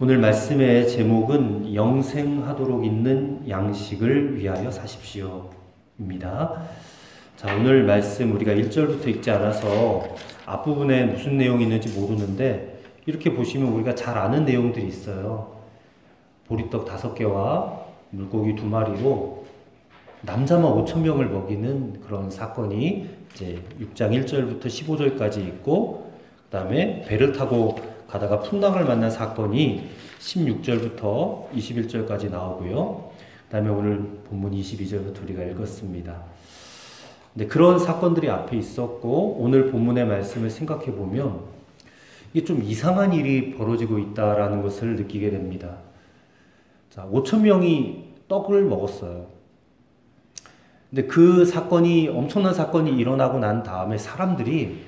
오늘 말씀의 제목은 영생하도록 있는 양식을 위하여 사십시오입니다. 자, 오늘 말씀 우리가 1절부터 읽지 않아서 앞부분에 무슨 내용이 있는지 모르는데 이렇게 보시면 우리가 잘 아는 내용들이 있어요. 보리떡 5개와 물고기 2마리로 남자만 5,000명을 먹이는 그런 사건이 이제 6장 1절부터 15절까지 있고, 그 다음에 배를 타고 가다가 풍랑을 만난 사건이 16절부터 21절까지 나오고요. 그 다음에 오늘 본문 22절부터 우리가 읽었습니다. 근데 그런 사건들이 앞에 있었고, 오늘 본문의 말씀을 생각해 보면 이게 좀 이상한 일이 벌어지고 있다라는 것을 느끼게 됩니다. 자, 5,000명이 떡을 먹었어요. 근데 그 사건이, 엄청난 사건이 일어나고 난 다음에 사람들이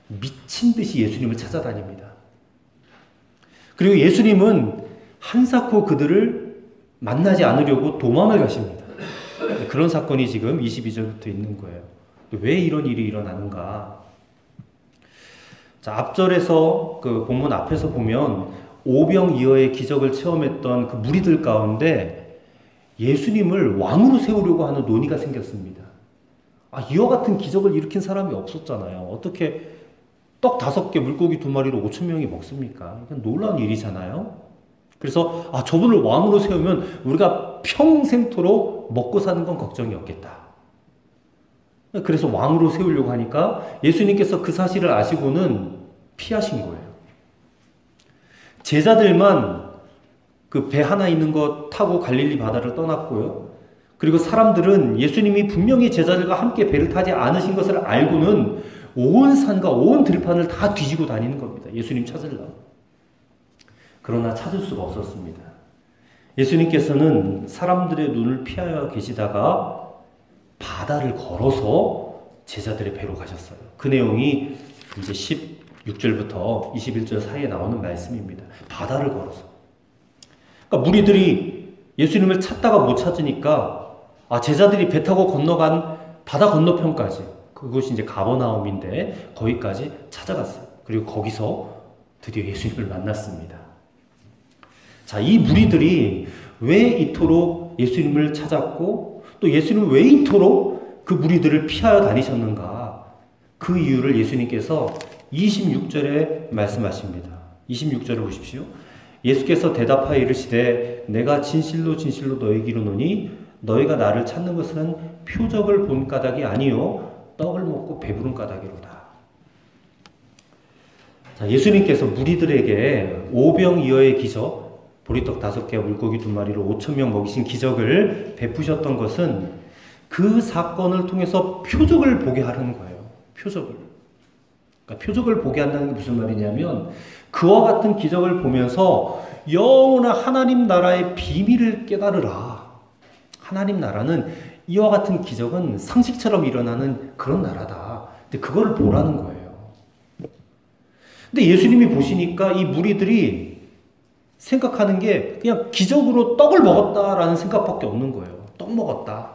미친 듯이 예수님을 찾아다닙니다. 그리고 예수님은 한사코 그들을 만나지 않으려고 도망을 가십니다. 그런 사건이 지금 22절부터 있는 거예요. 왜 이런 일이 일어나는가? 자, 앞절에서 그 본문 앞에서 보면 오병이어의 기적을 체험했던 그 무리들 가운데 예수님을 왕으로 세우려고 하는 논의가 생겼습니다. 이와 같은 기적을 일으킨 사람이 없었잖아요. 어떻게 떡 5개, 물고기 2마리로 5,000명이 먹습니까? 이건 놀라운 일이잖아요. 그래서 저분을 왕으로 세우면 우리가 평생토록 먹고 사는 건 걱정이 없겠다. 그래서 왕으로 세우려고 하니까 예수님께서 그 사실을 아시고는 피하신 거예요. 제자들만 그 배 하나 있는 거 타고 갈릴리 바다를 떠났고요. 그리고 사람들은 예수님이 분명히 제자들과 함께 배를 타지 않으신 것을 알고는 온 산과 온 들판을 다 뒤지고 다니는 겁니다. 예수님 찾으려고. 그러나 찾을 수가 없었습니다. 예수님께서는 사람들의 눈을 피하여 계시다가 바다를 걸어서 제자들의 배로 가셨어요. 그 내용이 이제 16절부터 21절 사이에 나오는 말씀입니다. 바다를 걸어서. 그러니까 무리들이 예수님을 찾다가 못 찾으니까 제자들이 배 타고 건너간 바다 건너편까지, 그곳이 이제 가버나움인데 거기까지 찾아갔어요. 그리고 거기서 드디어 예수님을 만났습니다. 자, 이 무리들이 왜 이토록 예수님을 찾았고 또 예수님은 왜 이토록 그 무리들을 피하여 다니셨는가? 그 이유를 예수님께서 26절에 말씀하십니다. 26절을 보십시오. 예수께서 대답하여 이르시되 내가 진실로 진실로 너희에게 이르노니 너희가 나를 찾는 것은 표적을 본 까닭이 아니요 떡을 먹고 배부른 까닭이로다. 자, 예수님께서 무리들에게 오병이어의 기적, 보리떡 5개와 물고기 2마리로 5,000명 먹이신 기적을 베푸셨던 것은 그 사건을 통해서 표적을 보게 하는 거예요. 표적을. 그러니까 표적을 보게 한다는 게 무슨 말이냐면 그와 같은 기적을 보면서 영원한 하나님 나라의 비밀을 깨달으라. 하나님 나라는 이와 같은 기적은 상식처럼 일어나는 그런 나라다. 근데 그거를 보라는 거예요. 근데 예수님이 보시니까 이 무리들이 생각하는 게 그냥 기적으로 떡을 먹었다라는 생각밖에 없는 거예요. 떡 먹었다.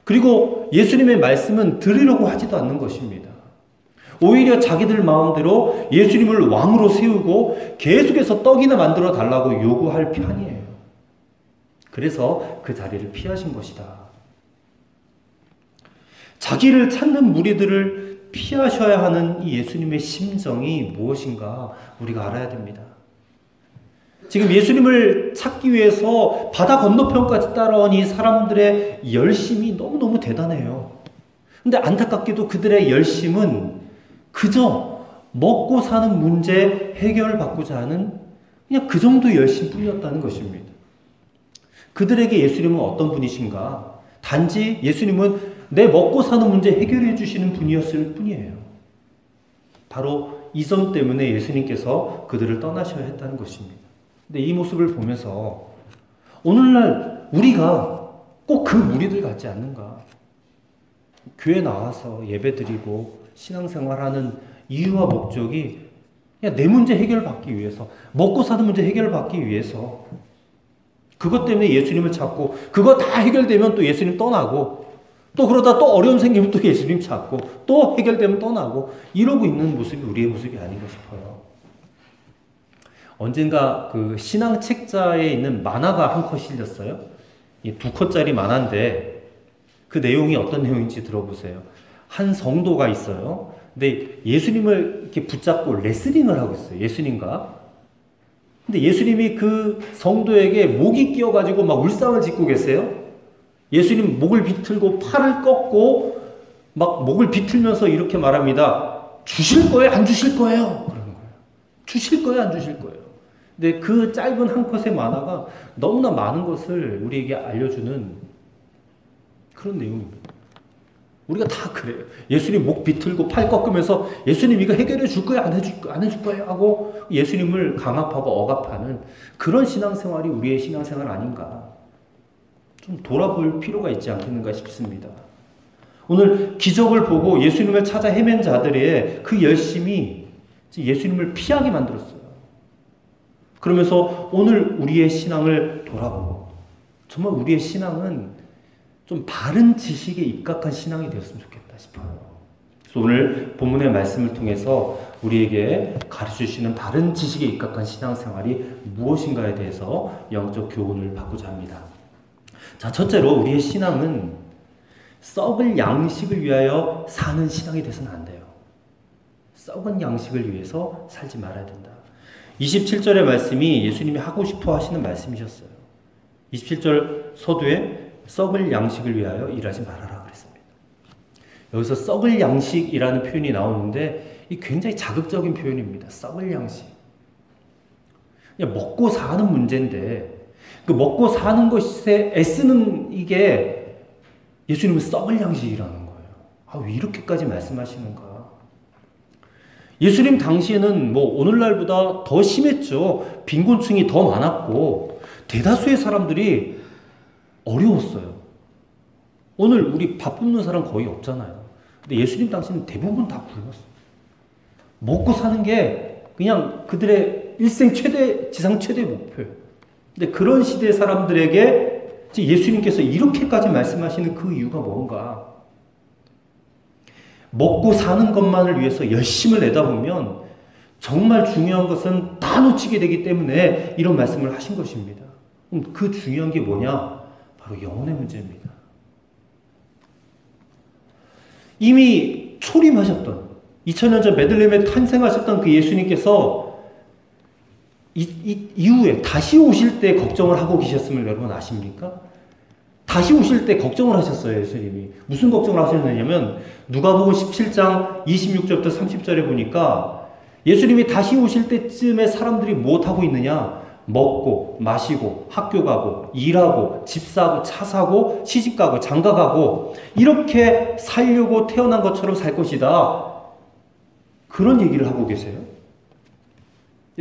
그리고 예수님의 말씀은 들으려고 하지도 않는 것입니다. 오히려 자기들 마음대로 예수님을 왕으로 세우고 계속해서 떡이나 만들어 달라고 요구할 편이에요. 그래서 그 자리를 피하신 것이다. 자기를 찾는 무리들을 피하셔야 하는 이 예수님의 심정이 무엇인가 우리가 알아야 됩니다. 지금 예수님을 찾기 위해서 바다 건너편까지 따라온 이 사람들의 열심이 너무너무 대단해요. 근데 안타깝게도 그들의 열심은 그저 먹고 사는 문제 해결받고자 하는 그냥 그 정도 열심뿐이었다는 것입니다. 그들에게 예수님은 어떤 분이신가? 단지 예수님은 내 먹고 사는 문제 해결해 주시는 분이었을 뿐이에요. 바로 이 점 때문에 예수님께서 그들을 떠나셔야 했다는 것입니다. 근데 이 모습을 보면서 오늘날 우리가 꼭 그 무리들 같지 않는가? 교회 나와서 예배드리고 신앙생활하는 이유와 목적이 그냥 내 문제 해결받기 위해서, 먹고 사는 문제 해결받기 위해서, 그것 때문에 예수님을 찾고 그거 다 해결되면 또 예수님 떠나고 또 그러다 또 어려움 생기면 또 예수님 찾고 또 해결되면 떠나고 이러고 있는 모습이 우리의 모습이 아닌가 싶어요. 언젠가 그 신앙 책자에 있는 만화가 한 컷 실렸어요. 이 2컷짜리 만화인데 그 내용이 어떤 내용인지 들어보세요. 한 성도가 있어요. 근데 예수님을 이렇게 붙잡고 레슬링을 하고 있어요. 예수님과. 근데 예수님이 그 성도에게 목이 끼어가지고 막 울상을 짓고 계세요. 예수님 목을 비틀고 팔을 꺾고 막 목을 비틀면서 이렇게 말합니다. 주실 거예요? 안 주실 거예요? 그러는 거예요. 주실 거예요? 안 주실 거예요? 근데 그 짧은 한 컷의 만화가 너무나 많은 것을 우리에게 알려주는 그런 내용입니다. 우리가 다 그래요. 예수님 목 비틀고 팔 꺾으면서 예수님 이거 해결해 줄 거예요? 안 해줄 거예요? 하고 예수님을 강압하고 억압하는 그런 신앙생활이 우리의 신앙생활 아닌가. 좀 돌아볼 필요가 있지 않겠는가 싶습니다. 오늘 기적을 보고 예수님을 찾아 헤맨 자들의 그 열심이 예수님을 피하게 만들었어요. 그러면서 오늘 우리의 신앙을 돌아보고 정말 우리의 신앙은 좀 바른 지식에 입각한 신앙이 되었으면 좋겠다 싶어요. 그래서 오늘 본문의 말씀을 통해서 우리에게 가르쳐주시는 바른 지식에 입각한 신앙생활이 무엇인가에 대해서 영적 교훈을 받고자 합니다. 자, 첫째로 우리의 신앙은 썩을 양식을 위하여 사는 신앙이 돼서는 안 돼요. 썩은 양식을 위해서 살지 말아야 된다. 27절의 말씀이 예수님이 하고 싶어 하시는 말씀이셨어요. 27절 서두에 썩을 양식을 위하여 일하지 말아라 그랬습니다. 여기서 썩을 양식이라는 표현이 나오는데 이 굉장히 자극적인 표현입니다. 썩을 양식. 그냥 먹고 사는 문제인데 그 먹고 사는 것에 애쓰는 이게 예수님은 썩을 양식이라는 거예요. 아, 왜 이렇게까지 말씀하시는가? 예수님 당시에는 뭐 오늘날보다 더 심했죠. 빈곤층이 더 많았고 대다수의 사람들이 어려웠어요. 오늘 우리 밥 굶는 사람 거의 없잖아요. 근데 예수님 당시는 대부분 다 굶었어요. 먹고 사는 게 그냥 그들의 일생 최대, 지상 최대 목표예요. 근데 그런 시대 사람들에게 예수님께서 이렇게까지 말씀하시는 그 이유가 뭔가? 먹고 사는 것만을 위해서 열심을 내다 보면 정말 중요한 것은 다 놓치게 되기 때문에 이런 말씀을 하신 것입니다. 그럼 그 중요한 게 뭐냐? 바로 영혼의 문제입니다. 이미 초림하셨던 2000년 전 베들레헴에 탄생하셨던 그 예수님께서 이후에 다시 오실 때 걱정을 하고 계셨음을 여러분 아십니까? 다시 오실 때 걱정을 하셨어요. 예수님이. 무슨 걱정을 하셨느냐면 누가복음 17장 26절부터 30절에 보니까 예수님이 다시 오실 때쯤에 사람들이 무엇하고 있느냐? 먹고 마시고 학교 가고 일하고 집 사고 차 사고 시집 가고 장가 가고 이렇게 살려고 태어난 것처럼 살 것이다. 그런 얘기를 하고 계세요.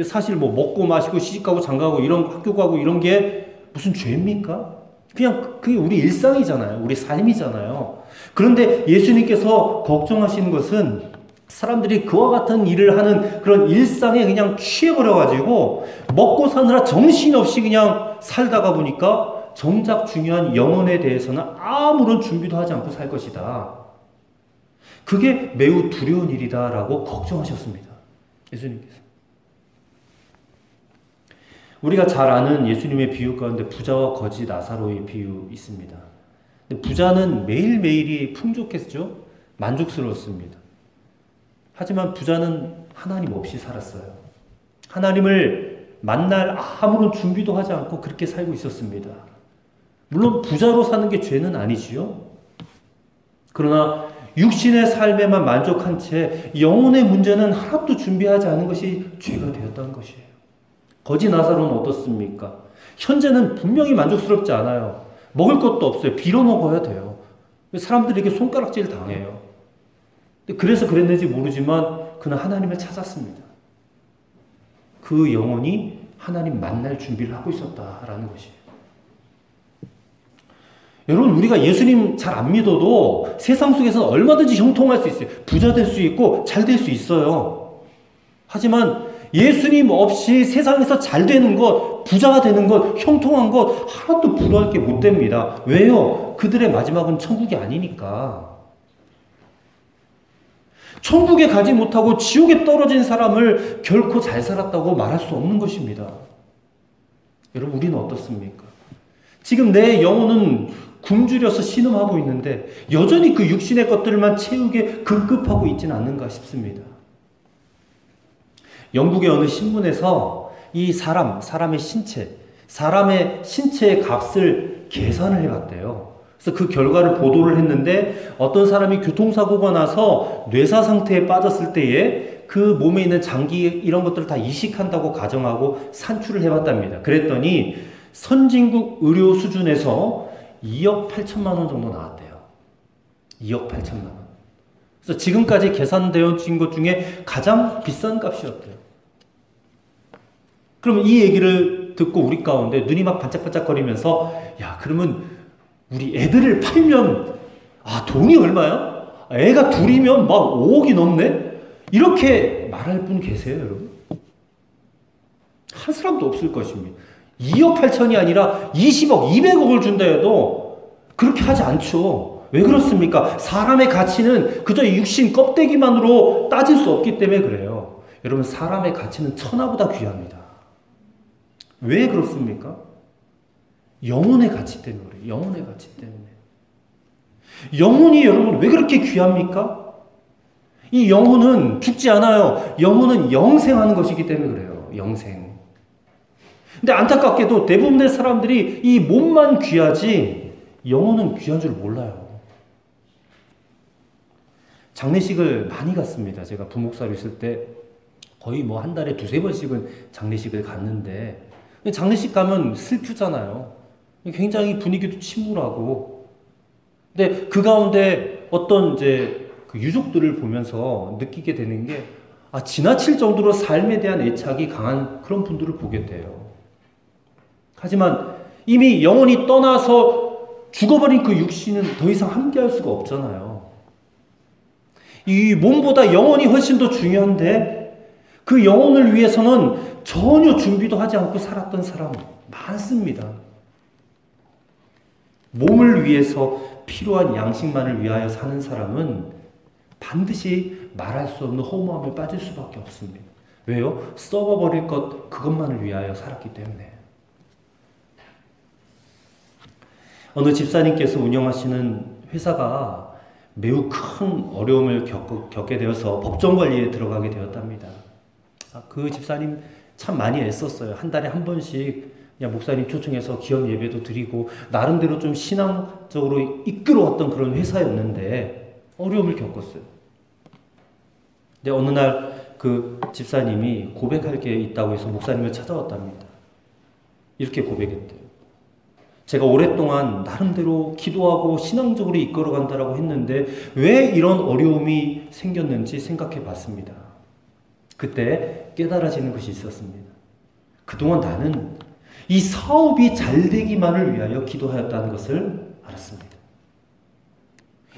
사실 뭐 먹고 마시고 시집 가고 장가 가고 이런 학교 가고 이런 게 무슨 죄입니까? 그냥 그게 우리 일상이잖아요. 우리 삶이잖아요. 그런데 예수님께서 걱정하시는 것은 사람들이 그와 같은 일을 하는 그런 일상에 그냥 취해버려가지고 먹고 사느라 정신없이 그냥 살다가 보니까 정작 중요한 영혼에 대해서는 아무런 준비도 하지 않고 살 것이다. 그게 매우 두려운 일이다라고 걱정하셨습니다. 예수님께서. 우리가 잘 아는 예수님의 비유 가운데 부자와 거지 나사로의 비유 있습니다. 근데 부자는 매일매일이 풍족했죠. 만족스러웠습니다. 하지만 부자는 하나님 없이 살았어요. 하나님을 만날 아무런 준비도 하지 않고 그렇게 살고 있었습니다. 물론 부자로 사는 게 죄는 아니지요. 그러나 육신의 삶에만 만족한 채 영혼의 문제는 하나도 준비하지 않은 것이 죄가 되었다는 것이에요. 거지 나사로는 어떻습니까? 현재는 분명히 만족스럽지 않아요. 먹을 것도 없어요. 빌어 먹어야 돼요. 사람들에게 손가락질 당해요. 그래서 그랬는지 모르지만 그는 하나님을 찾았습니다. 그 영혼이 하나님 만날 준비를 하고 있었다라는 것이에요. 여러분, 우리가 예수님 잘 안 믿어도 세상 속에서 얼마든지 형통할 수 있어요. 부자 될 수 있고 잘 될 수 있어요. 하지만 예수님 없이 세상에서 잘 되는 것, 부자가 되는 것, 형통한 것 하나도 부러워할 게 못 됩니다. 왜요? 그들의 마지막은 천국이 아니니까. 천국에 가지 못하고 지옥에 떨어진 사람을 결코 잘 살았다고 말할 수 없는 것입니다. 여러분, 우리는 어떻습니까? 지금 내 영혼은 굶주려서 신음하고 있는데 여전히 그 육신의 것들만 채우게 급급하고 있지는 않는가 싶습니다. 영국의 어느 신문에서 이 사람의 신체의 값을 계산을 해봤대요. 그래서 그 결과를 보도를 했는데 어떤 사람이 교통사고가 나서 뇌사 상태에 빠졌을 때에 그 몸에 있는 장기 이런 것들을 다 이식한다고 가정하고 산출을 해봤답니다. 그랬더니 선진국 의료 수준에서 2억 8천만 원 정도 나왔대요. 2억 8천만 원. 그래서 지금까지 계산되어진 것 중에 가장 비싼 값이었대요. 그러면 이 얘기를 듣고 우리 가운데 눈이 막 반짝반짝거리면서, 야, 그러면 우리 애들을 팔면 돈이 얼마야? 애가 둘이면 막 5억이 넘네? 이렇게 말할 분 계세요, 여러분? 한 사람도 없을 것입니다. 2억 8천이 아니라 20억, 200억을 준다 해도 그렇게 하지 않죠. 왜 그렇습니까? 사람의 가치는 그저 육신 껍데기만으로 따질 수 없기 때문에 그래요. 여러분, 사람의 가치는 천하보다 귀합니다. 왜 그렇습니까? 영혼의 가치 때문에 그래요. 영혼의 가치 때문에. 영혼이 여러분 왜 그렇게 귀합니까? 이 영혼은 죽지 않아요. 영혼은 영생하는 것이기 때문에 그래요. 영생. 근데 안타깝게도 대부분의 사람들이 이 몸만 귀하지 영혼은 귀한 줄 몰라요. 장례식을 많이 갔습니다. 제가 부목사로 있을 때 거의 뭐 한 달에 2-3번씩은 장례식을 갔는데, 장례식 가면 슬프잖아요. 굉장히 분위기도 침울하고. 근데 그 가운데 어떤 이제 그 유족들을 보면서 느끼게 되는 게, 지나칠 정도로 삶에 대한 애착이 강한 그런 분들을 보게 돼요. 하지만 이미 영혼이 떠나서 죽어버린 그 육신은 더 이상 함께할 수가 없잖아요. 이 몸보다 영혼이 훨씬 더 중요한데 그 영혼을 위해서는 전혀 준비도 하지 않고 살았던 사람 많습니다. 몸을 위해서 필요한 양식만을 위하여 사는 사람은 반드시 말할 수 없는 허무함에 빠질 수밖에 없습니다. 왜요? 썩어버릴 것 그것만을 위하여 살았기 때문에. 어느 집사님께서 운영하시는 회사가 매우 큰 어려움을 겪게 되어서 법정 관리에 들어가게 되었답니다. 그 집사님 참 많이 애썼어요. 한 달에 한 번씩 그냥 목사님 초청해서 기업 예배도 드리고 나름대로 좀 신앙적으로 이끌어왔던 그런 회사였는데 어려움을 겪었어요. 근데 어느 날 그 집사님이 고백할 게 있다고 해서 목사님을 찾아왔답니다. 이렇게 고백했대요. 제가 오랫동안 나름대로 기도하고 신앙적으로 이끌어간다라고 했는데 왜 이런 어려움이 생겼는지 생각해 봤습니다. 그때 깨달아지는 것이 있었습니다. 그동안 나는 이 사업이 잘 되기만을 위하여 기도하였다는 것을 알았습니다.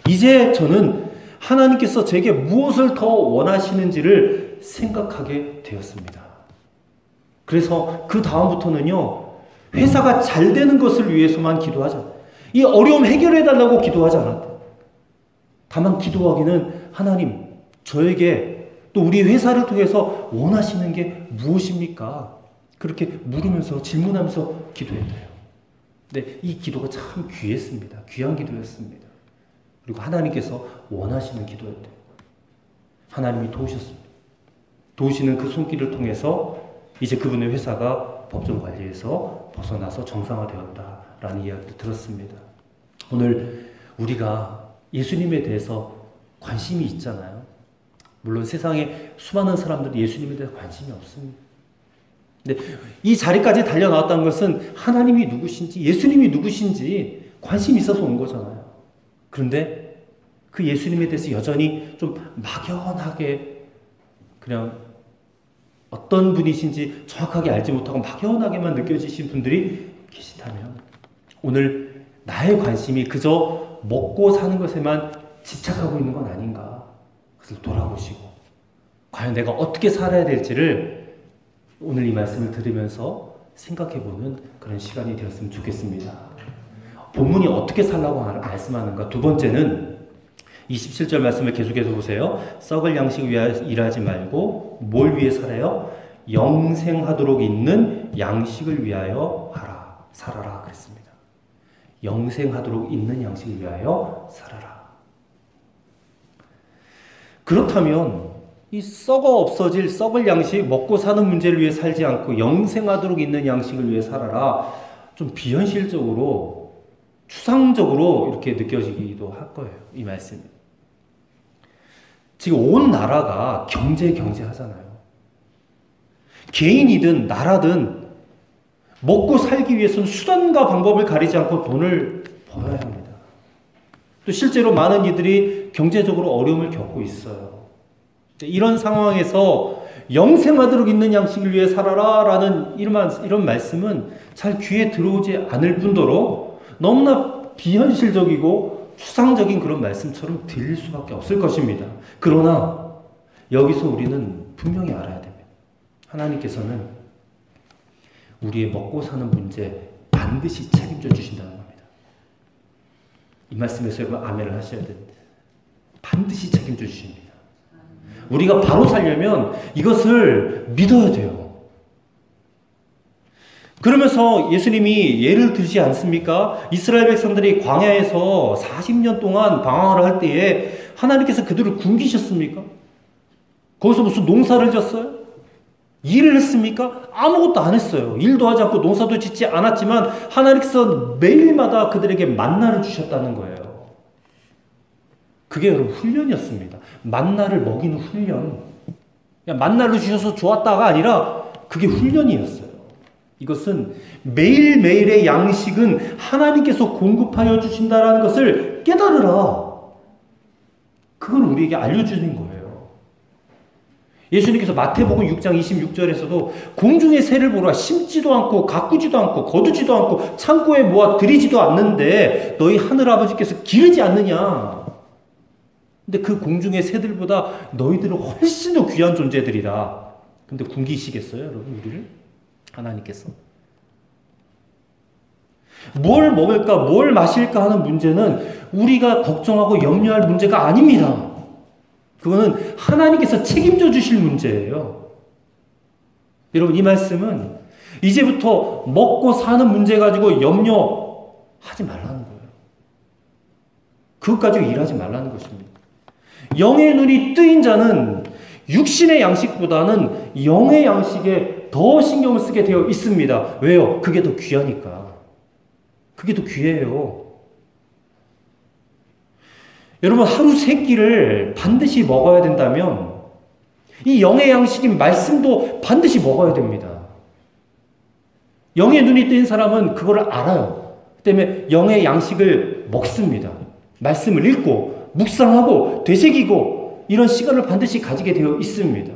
이제 저는 하나님께서 제게 무엇을 더 원하시는지를 생각하게 되었습니다. 그래서 그 다음부터는요, 회사가 잘 되는 것을 위해서만 기도하자. 이 어려움 해결해달라고 기도하지 않았다. 다만 기도하기는 하나님, 저에게 또 우리 회사를 통해서 원하시는 게 무엇입니까? 그렇게 물으면서 질문하면서 기도했대요. 근데 이 기도가 참 귀했습니다. 귀한 기도였습니다. 그리고 하나님께서 원하시는 기도였대요. 하나님이 도우셨습니다. 도우시는 그 손길을 통해서 이제 그분의 회사가 법정 관리에서 벗어나서 정상화되었다라는 이야기를 들었습니다. 오늘 우리가 예수님에 대해서 관심이 있잖아요. 물론 세상에 수많은 사람들이 예수님에 대해서 관심이 없습니다. 근데 이 자리까지 달려나왔다는 것은 하나님이 누구신지, 예수님이 누구신지 관심이 있어서 온 거잖아요. 그런데 그 예수님에 대해서 여전히 좀 막연하게 그냥 어떤 분이신지 정확하게 알지 못하고 막연하게만 느껴지신 분들이 계시다면 오늘 나의 관심이 그저 먹고 사는 것에만 집착하고 있는 건 아닌가, 그것을 돌아보시고 과연 내가 어떻게 살아야 될지를 오늘 이 말씀을 들으면서 생각해보는 그런 시간이 되었으면 좋겠습니다. 본문이 어떻게 살라고 말씀하는가? 두 번째는 27절 말씀을 계속해서 보세요. 썩을 양식 위하여 일하지 말고 뭘 위해 살아요? 영생하도록 있는 양식을 위하여 살아라 그랬습니다. 영생하도록 있는 양식을 위하여 살아라. 그렇다면 이 썩어 없어질 썩을 양식, 먹고 사는 문제를 위해 살지 않고 영생하도록 있는 양식을 위해 살아라. 좀 비현실적으로, 추상적으로 이렇게 느껴지기도 할 거예요. 이 말씀이. 지금 온 나라가 경제 하잖아요. 개인이든 나라든 먹고 살기 위해서는 수단과 방법을 가리지 않고 돈을 벌어야 합니다. 또 실제로 많은 이들이 경제적으로 어려움을 겪고 있어요. 이런 상황에서 영생하도록 있는 양식을 위해 살아라 라는 이런 말씀은 잘 귀에 들어오지 않을 뿐더러 너무나 비현실적이고 추상적인 그런 말씀처럼 들릴 수밖에 없을 것입니다. 그러나 여기서 우리는 분명히 알아야 됩니다. 하나님께서는 우리의 먹고 사는 문제 반드시 책임져 주신다는 겁니다. 이 말씀에서 여러분 아멘을 하셔야 됩니다. 반드시 책임져 주십니다. 우리가 바로 살려면 이것을 믿어야 돼요. 그러면서 예수님이 예를 들지 않습니까? 이스라엘 백성들이 광야에서 40년 동안 방황을 할 때에 하나님께서 그들을 굶기셨습니까? 거기서 무슨 농사를 졌어요? 일을 했습니까? 아무것도 안 했어요. 일도 하지 않고 농사도 짓지 않았지만 하나님께서 매일마다 그들에게 만나를 주셨다는 거예요. 그게 여러분 훈련이었습니다. 만나를 먹이는 훈련. 그냥 만나를 주셔서 좋았다가 아니라 그게 훈련이었어요. 이것은 매일매일의 양식은 하나님께서 공급하여 주신다라는 것을 깨달으라. 그걸 우리에게 알려주는 거예요. 예수님께서 마태복음 6장 26절에서도 공중의 새를 보라. 심지도 않고 가꾸지도 않고 거두지도 않고 창고에 모아 들이지도 않는데 너희 하늘아버지께서 기르지 않느냐. 근데 그 공중의 새들보다 너희들은 훨씬 더 귀한 존재들이다. 근데 굶기시겠어요, 여러분, 우리를? 하나님께서. 뭘 먹을까, 뭘 마실까 하는 문제는 우리가 걱정하고 염려할 문제가 아닙니다. 그거는 하나님께서 책임져 주실 문제예요. 여러분, 이 말씀은 이제부터 먹고 사는 문제 가지고 염려하지 말라는 거예요. 그것 가지고 일하지 말라는 것입니다. 영의 눈이 뜨인 자는 육신의 양식보다는 영의 양식에 더 신경을 쓰게 되어 있습니다. 왜요? 그게 더 귀하니까. 그게 더 귀해요. 여러분, 하루 세 끼를 반드시 먹어야 된다면 이 영의 양식인 말씀도 반드시 먹어야 됩니다. 영의 눈이 뜨인 사람은 그걸 알아요. 그 때문에 영의 양식을 먹습니다. 말씀을 읽고 묵상하고 되새기고 이런 시간을 반드시 가지게 되어 있습니다.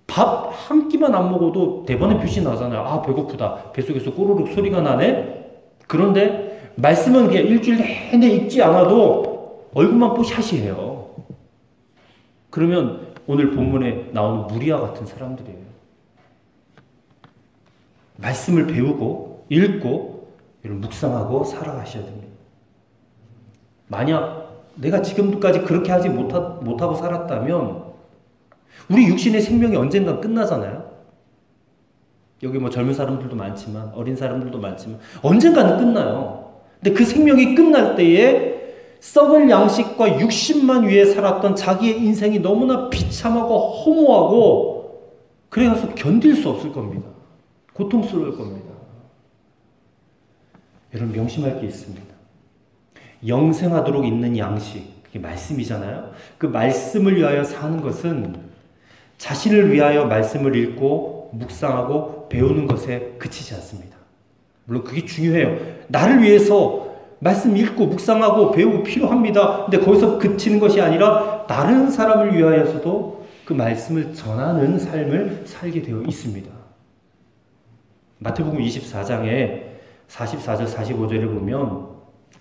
밥 한 끼만 안 먹어도 대번에 표시 나잖아요. 아, 배고프다. 뱃속에서 꼬르륵 소리가 나네. 그런데 말씀은 그냥 일주일 내내 읽지 않아도 얼굴만 뽀샤시해요. 그러면 오늘 본문에 나오는 무리와 같은 사람들이에요. 말씀을 배우고 읽고 묵상하고 살아가셔야 됩니다. 만약 내가 지금까지 그렇게 하지 못하고 살았다면 우리 육신의 생명이 언젠가 끝나잖아요. 여기 뭐 젊은 사람들도 많지만 어린 사람들도 많지만 언젠가는 끝나요. 근데 그 생명이 끝날 때에 썩을 양식과 육신만 위해 살았던 자기의 인생이 너무나 비참하고 허무하고 그래서 견딜 수 없을 겁니다. 고통스러울 겁니다. 여러분 명심할 게 있습니다. 영생하도록 있는 양식, 그게 말씀이잖아요. 그 말씀을 위하여 사는 것은 자신을 위하여 말씀을 읽고 묵상하고 배우는 것에 그치지 않습니다. 물론 그게 중요해요. 나를 위해서 말씀 읽고 묵상하고 배우고 필요합니다. 근데 거기서 그치는 것이 아니라 다른 사람을 위하여서도 그 말씀을 전하는 삶을 살게 되어 있습니다. 마태복음 24장에 44절 45절을 보면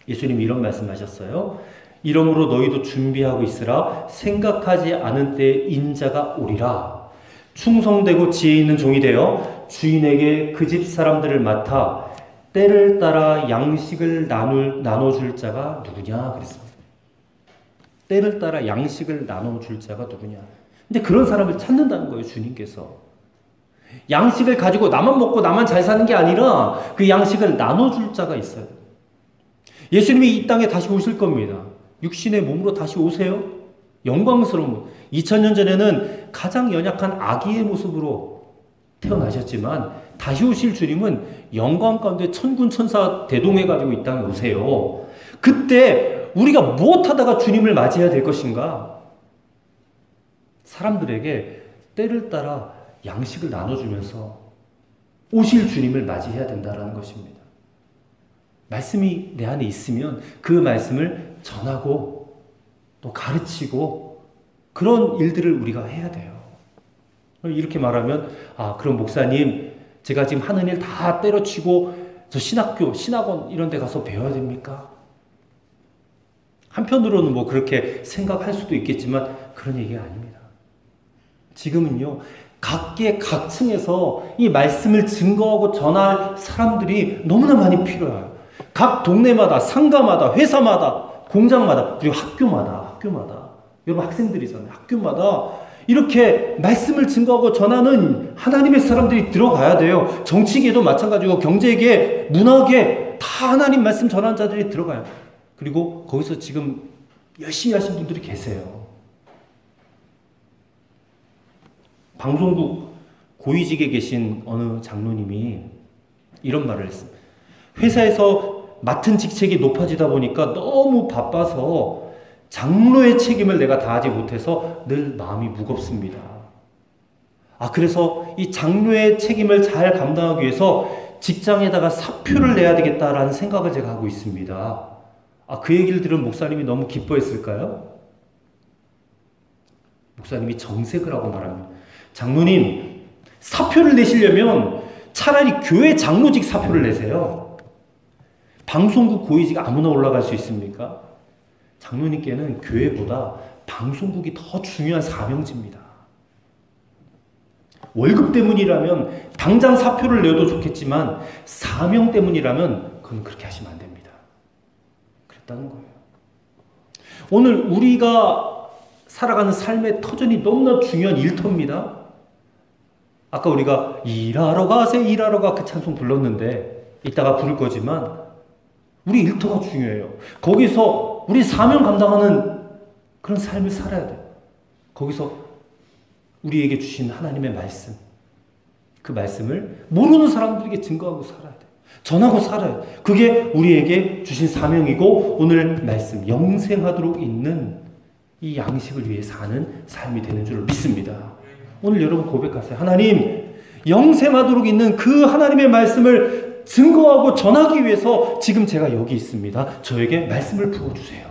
예수님이 이런 말씀하셨어요. 이러므로 너희도 준비하고 있으라. 생각하지 않은 때에 인자가 오리라. 충성되고 지혜 있는 종이 되어 주인에게 그 집 사람들을 맡아 때를 따라 양식을 나눠줄 자가 누구냐 그랬습니다. 때를 따라 양식을 나눠줄 자가 누구냐. 근데 그런 사람을 찾는다는 거예요, 주님께서. 양식을 가지고 나만 먹고 나만 잘 사는 게 아니라 그 양식을 나눠줄 자가 있어요. 예수님이 이 땅에 다시 오실 겁니다. 육신의 몸으로 다시 오세요. 영광스러운 2000년 전에는 가장 연약한 아기의 모습으로 태어나셨지만 다시 오실 주님은 영광 가운데 천군 천사 대동해 가지고 이 땅에 오세요. 그때 우리가 무엇하다가 주님을 맞이해야 될 것인가? 사람들에게 때를 따라 양식을 나눠주면서 오실 주님을 맞이해야 된다는 것입니다. 말씀이 내 안에 있으면 그 말씀을 전하고 또 가르치고 그런 일들을 우리가 해야 돼요. 이렇게 말하면 그럼 목사님 제가 지금 하는 일 다 때려치고 저 신학교, 신학원 이런 데 가서 배워야 됩니까? 한편으로는 뭐 그렇게 생각할 수도 있겠지만 그런 얘기가 아닙니다. 지금은요, 각계 각층에서 이 말씀을 증거하고 전할 사람들이 너무나 많이 필요해요. 각 동네마다, 상가마다, 회사마다, 공장마다, 그리고 학교마다, 여러분 학생들이잖아요. 학교마다 이렇게 말씀을 증거하고 전하는 하나님의 사람들이 들어가야 돼요. 정치계도 마찬가지고 경제계, 문화계 다 하나님 말씀 전하는 자들이 들어가요. 그리고 거기서 지금 열심히 하신 분들이 계세요. 방송국 고위직에 계신 어느 장로님이 이런 말을 했습니다. 회사에서 맡은 직책이 높아지다 보니까 너무 바빠서 장로의 책임을 내가 다하지 못해서 늘 마음이 무겁습니다. 그래서 이 장로의 책임을 잘 감당하기 위해서 직장에다가 사표를 내야 되겠다라는 생각을 제가 하고 있습니다. 그 얘기를 들은 목사님이 너무 기뻐했을까요? 목사님이 정색을 하고 말합니다. 장로님, 사표를 내시려면 차라리 교회 장로직 사표를 내세요. 방송국 고위직 아무나 올라갈 수 있습니까? 장로님께는 교회보다 방송국이 더 중요한 사명지입니다. 월급 때문이라면 당장 사표를 내도 좋겠지만 사명 때문이라면 그건 그렇게 하시면 안 됩니다. 그랬다는 거예요. 오늘 우리가 살아가는 삶의 터전이 너무나 중요한 일터입니다. 아까 우리가 일하러 가세 일하러 가 그 찬송 불렀는데 이따가 부를 거지만 우리 일터가 중요해요. 거기서 우리 사명 감당하는 그런 삶을 살아야 돼요. 거기서 우리에게 주신 하나님의 말씀, 그 말씀을 모르는 사람들에게 증거하고 살아야 돼요. 전하고 살아요. 그게 우리에게 주신 사명이고 오늘 말씀 영생하도록 있는 이 양식을 위해 사는 삶이 되는 줄 믿습니다. 오늘 여러분 고백하세요. 하나님, 영생하도록 있는 그 하나님의 말씀을 증거하고 전하기 위해서 지금 제가 여기 있습니다. 저에게 말씀을 부어주세요.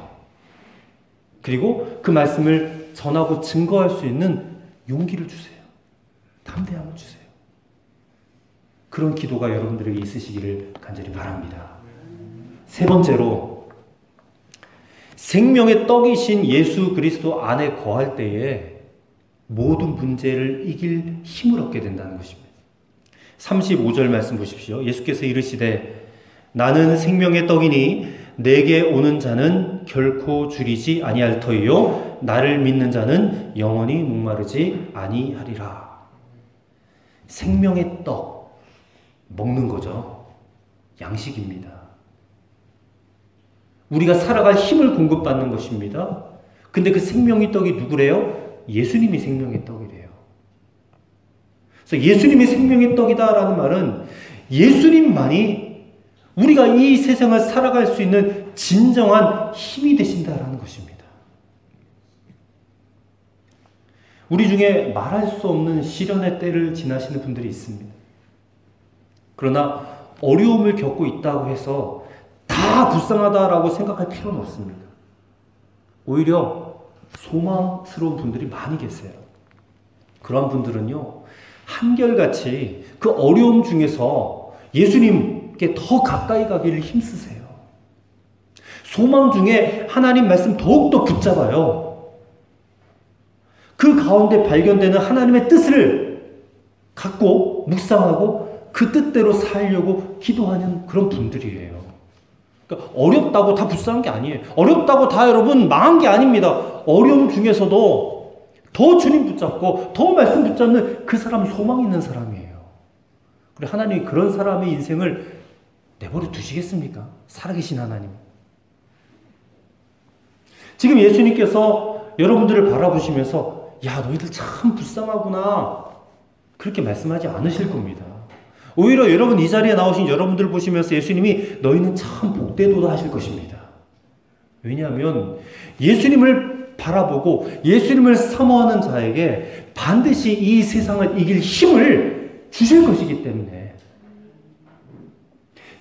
그리고 그 말씀을 전하고 증거할 수 있는 용기를 주세요. 담대함을 주세요. 그런 기도가 여러분들에게 있으시기를 간절히 바랍니다. 세 번째로, 생명의 떡이신 예수 그리스도 안에 거할 때에 모든 문제를 이길 힘을 얻게 된다는 것입니다. 35절 말씀 보십시오. 예수께서 이르시되 나는 생명의 떡이니 내게 오는 자는 결코 줄이지 아니할 터이요 나를 믿는 자는 영원히 목마르지 아니하리라. 생명의 떡, 먹는 거죠. 양식입니다. 우리가 살아갈 힘을 공급받는 것입니다. 근데 그 생명의 떡이 누구래요? 예수님이 생명의 떡이래요. 그래서 예수님이 생명의 떡이다라는 말은 예수님만이 우리가 이 세상을 살아갈 수 있는 진정한 힘이 되신다라는 것입니다. 우리 중에 말할 수 없는 시련의 때를 지나시는 분들이 있습니다. 그러나 어려움을 겪고 있다고 해서 다 불쌍하다라고 생각할 필요는 없습니다. 오히려 소망스러운 분들이 많이 계세요. 그런 분들은요, 한결같이 그 어려움 중에서 예수님께 더 가까이 가기를 힘쓰세요. 소망 중에 하나님 말씀 더욱더 붙잡아요. 그 가운데 발견되는 하나님의 뜻을 갖고 묵상하고 그 뜻대로 살려고 기도하는 그런 분들이에요. 그러니까 어렵다고 다 불쌍한 게 아니에요. 어렵다고 다 여러분 망한 게 아닙니다. 어려움 중에서도 더 주님 붙잡고 더 말씀 붙잡는 그 사람은 소망 있는 사람이에요. 그리고 하나님이 그런 사람의 인생을 내버려 두시겠습니까? 살아계신 하나님. 지금 예수님께서 여러분들을 바라보시면서 야, 너희들 참 불쌍하구나, 그렇게 말씀하지 않으실 겁니다. 오히려 여러분 이 자리에 나오신 여러분들 보시면서 예수님이 너희는 참 복되도다 하실 것입니다. 왜냐하면 예수님을 바라보고 예수님을 사모하는 자에게 반드시 이 세상을 이길 힘을 주실 것이기 때문에,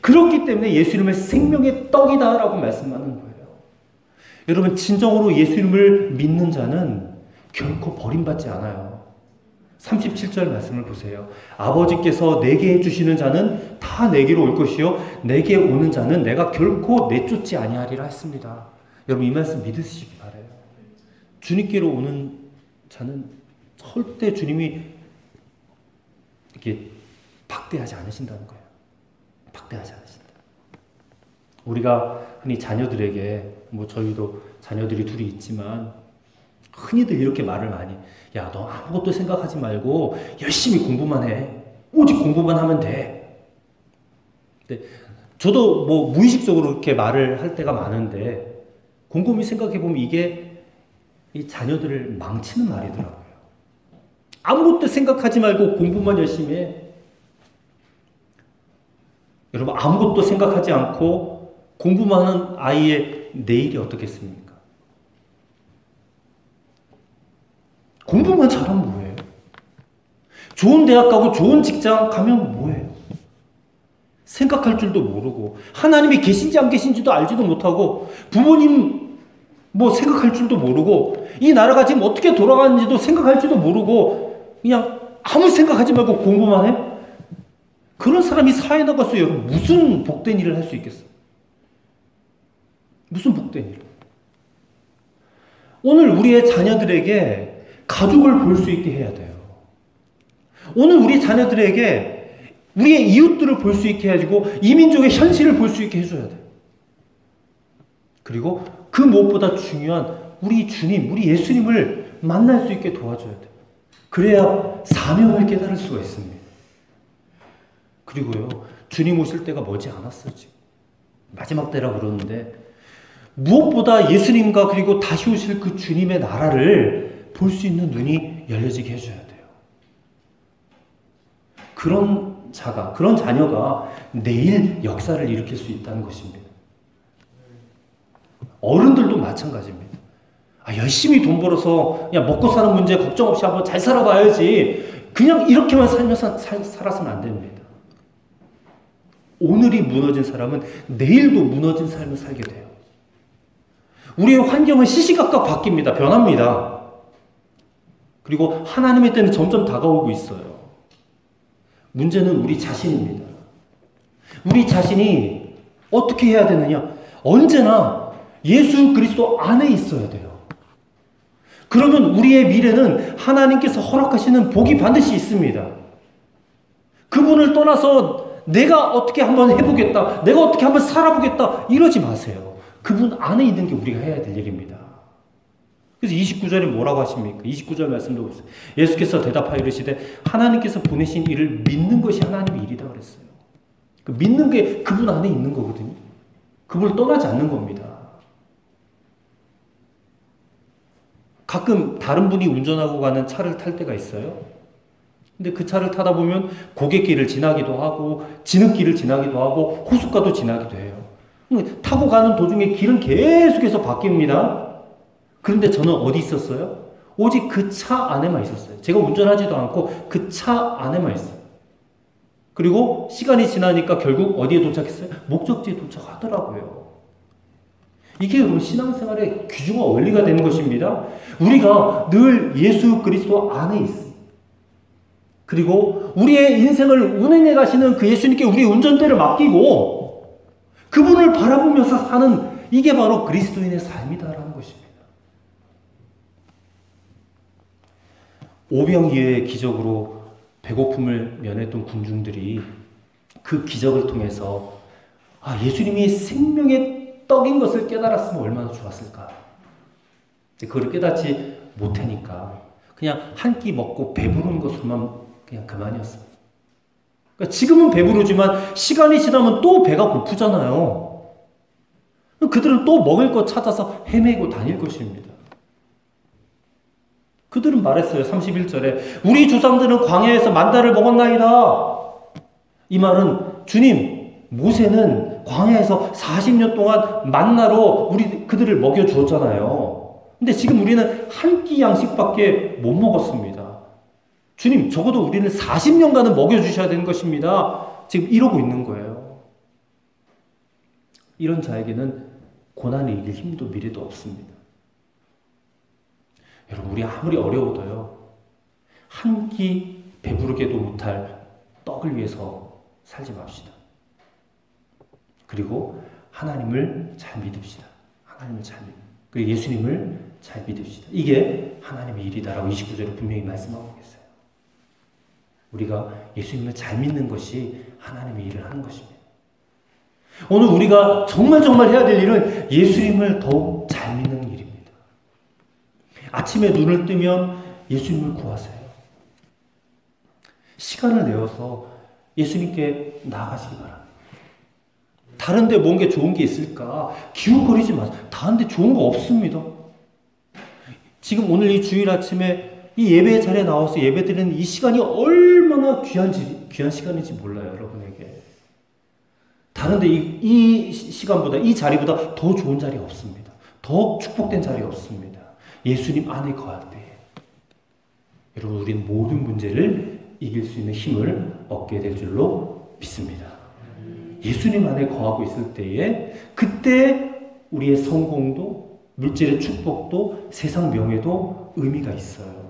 그렇기 때문에 예수님을 생명의 떡이다라고 말씀하는 거예요. 여러분, 진정으로 예수님을 믿는 자는 결코 버림받지 않아요. 37절 말씀을 보세요. 아버지께서 내게 해주시는 자는 다 내게로 올 것이요 내게 오는 자는 내가 결코 내쫓지 아니하리라 했습니다. 여러분, 이 말씀 믿으시기 바라요. 주님께로 오는 자는 절대 주님이 이렇게 박대하지 않으신다는 거예요. 박대하지 않으신다. 우리가 흔히 자녀들에게, 저희도 자녀들이 둘이 있지만 흔히들 이렇게 말을 많이, 야, 너 아무것도 생각하지 말고 열심히 공부만 해. 오직 공부만 하면 돼. 근데 저도 무의식적으로 이렇게 말을 할 때가 많은데, 곰곰이 생각해보면 이게 이 자녀들을 망치는 말이더라고요. 아무것도 생각하지 말고 공부만 열심히 해. 여러분, 아무것도 생각하지 않고 공부만 하는 아이의 내일이 어떻겠습니까? 공부만 잘하면 뭐예요? 좋은 대학 가고 좋은 직장 가면 뭐예요? 생각할 줄도 모르고, 하나님이 계신지 안 계신지도 알지도 못하고, 부모님 생각할 줄도 모르고, 이 나라가 지금 어떻게 돌아가는지도 생각할 줄도 모르고, 그냥 아무 생각하지 말고 공부만 해? 그런 사람이 사회에 나가서 여러분 무슨 복된 일을 할 수 있겠어요? 무슨 복된 일? 오늘 우리의 자녀들에게 가족을 볼 수 있게 해야 돼요. 오늘 우리 자녀들에게 우리의 이웃들을 볼 수 있게 해주고 이 민족의 현실을 볼 수 있게 해줘야 돼요. 그리고 그 무엇보다 중요한 우리 주님, 우리 예수님을 만날 수 있게 도와줘야 돼요. 그래야 사명을 깨달을 수가 있습니다. 그리고요, 주님 오실 때가 머지 않았어요. 지금 마지막 때라 그러는데, 무엇보다 예수님과 그리고 다시 오실 그 주님의 나라를 볼 수 있는 눈이 열려지게 해줘야 돼요. 그런 자가, 그런 자녀가 내일 역사를 일으킬 수 있다는 것입니다. 어른들도 마찬가지입니다. 열심히 돈 벌어서 그냥 먹고 사는 문제 걱정 없이 한번 잘 살아봐야지, 그냥 이렇게만 살아서는 안 됩니다. 오늘이 무너진 사람은 내일도 무너진 삶을 살게 돼요. 우리의 환경은 시시각각 바뀝니다. 변합니다. 그리고 하나님의 때는 점점 다가오고 있어요. 문제는 우리 자신입니다. 우리 자신이 어떻게 해야 되느냐? 언제나 예수 그리스도 안에 있어야 돼요. 그러면 우리의 미래는 하나님께서 허락하시는 복이 반드시 있습니다. 그분을 떠나서 내가 어떻게 한번 해보겠다, 내가 어떻게 한번 살아보겠다, 이러지 마세요. 그분 안에 있는 게 우리가 해야 될 일입니다. 그래서 29절에 뭐라고 하십니까? 29절 말씀도 보세요. 예수께서 대답하여 이르시되 하나님께서 보내신 일을 믿는 것이 하나님의 일이다 그랬어요. 그 믿는 게 그분 안에 있는 거거든요. 그분을 떠나지 않는 겁니다. 가끔 다른 분이 운전하고 가는 차를 탈 때가 있어요. 근데 그 차를 타다 보면 고갯길을 지나기도 하고 진흙길을 지나기도 하고 호숫가도 지나기도 해요. 타고 가는 도중에 길은 계속해서 바뀝니다. 그런데 저는 어디 있었어요? 오직 그 차 안에만 있었어요. 제가 운전하지도 않고 그 차 안에만 있어요. 그리고 시간이 지나니까 결국 어디에 도착했어요? 목적지에 도착하더라고요. 이게 여러분 신앙생활의 귀중한 원리가 되는 것입니다. 우리가 늘 예수 그리스도 안에 있습니다. 그리고 우리의 인생을 운행해 가시는 그 예수님께 우리 운전대를 맡기고 그분을 바라보면서 사는, 이게 바로 그리스도인의 삶이다라는 것입니다. 오병이어의 기적으로 배고픔을 면했던 군중들이 그 기적을 통해서 예수님이 생명의 떡인 것을 깨달았으면 얼마나 좋았을까. 그걸 깨닫지 못하니까 그냥 한 끼 먹고 배부른 것으로만 그냥 그만이었어요. 그러니까 지금은 배부르지만 시간이 지나면 또 배가 고프잖아요. 그들은 또 먹을 것 찾아서 헤매고 다닐 것입니다. 그들은 말했어요. 31절에 우리 조상들은 광야에서 만나를 먹었나이다. 이 말은 주님, 모세는 광야에서 40년 동안 만나로 그들을 먹여주었잖아요. 근데 지금 우리는 한 끼 양식밖에 못 먹었습니다. 주님, 적어도 우리는 40년간은 먹여주셔야 되는 것입니다. 지금 이러고 있는 거예요. 이런 자에게는 고난을 이길 힘도 미래도 없습니다. 여러분, 우리 아무리 어려워도요, 한 끼 배부르게도 못할 떡을 위해서 살지 맙시다. 그리고 하나님을 잘 믿읍시다. 하나님을 잘 믿읍시다. 그리고 예수님을 잘 믿읍시다. 이게 하나님의 일이다라고 29절에 분명히 말씀하고 계세요. 우리가 예수님을 잘 믿는 것이 하나님의 일을 하는 것입니다. 오늘 우리가 정말 해야 될 일은 예수님을 더욱 잘 믿는 일입니다. 아침에 눈을 뜨면 예수님을 구하세요. 시간을 내어서 예수님께 나아가시기 바랍니다. 다른데 뭔가 좋은 게 있을까? 기웃거리지 마세요. 다른데 좋은 거 없습니다. 지금 오늘 이 주일 아침에 이 예배 자리에 나와서 예배드리는 이 시간이 얼마나 귀한 시간인지 몰라요, 여러분에게. 다른데 이 시간보다, 이 자리보다 더 좋은 자리 없습니다. 더 축복된 자리 없습니다. 예수님 안에 거할 때 여러분, 우리는 모든 문제를 이길 수 있는 힘을 얻게 될 줄로 믿습니다. 예수님 안에 거하고 있을 때에 그때 우리의 성공도 물질의 축복도 세상 명예도 의미가 있어요.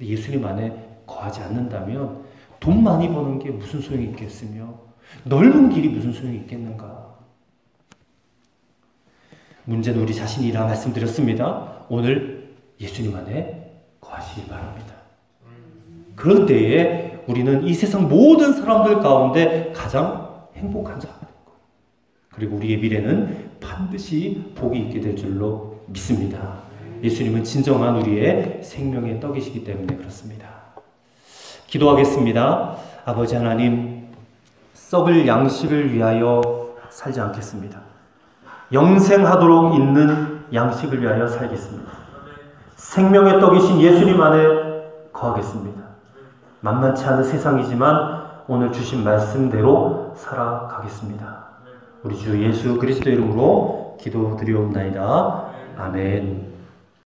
예수님 안에 거하지 않는다면 돈 많이 버는 게 무슨 소용이 있겠으며 넓은 길이 무슨 소용이 있겠는가. 문제는 우리 자신이라 말씀드렸습니다. 오늘 예수님 안에 거하시기 바랍니다. 그럴 때에 우리는 이 세상 모든 사람들 가운데 가장 행복한 자가 될 거예요. 그리고 우리의 미래는 반드시 복이 있게 될 줄로 믿습니다. 예수님은 진정한 우리의 생명의 떡이시기 때문에 그렇습니다. 기도하겠습니다. 아버지 하나님, 썩을 양식을 위하여 살지 않겠습니다. 영생하도록 있는 양식을 위하여 살겠습니다. 생명의 떡이신 예수님 안에 거하겠습니다. 만만치 않은 세상이지만 오늘 주신 말씀대로 살아가겠습니다. 우리 주 예수 그리스도 이름으로 기도드리옵나이다. 아멘.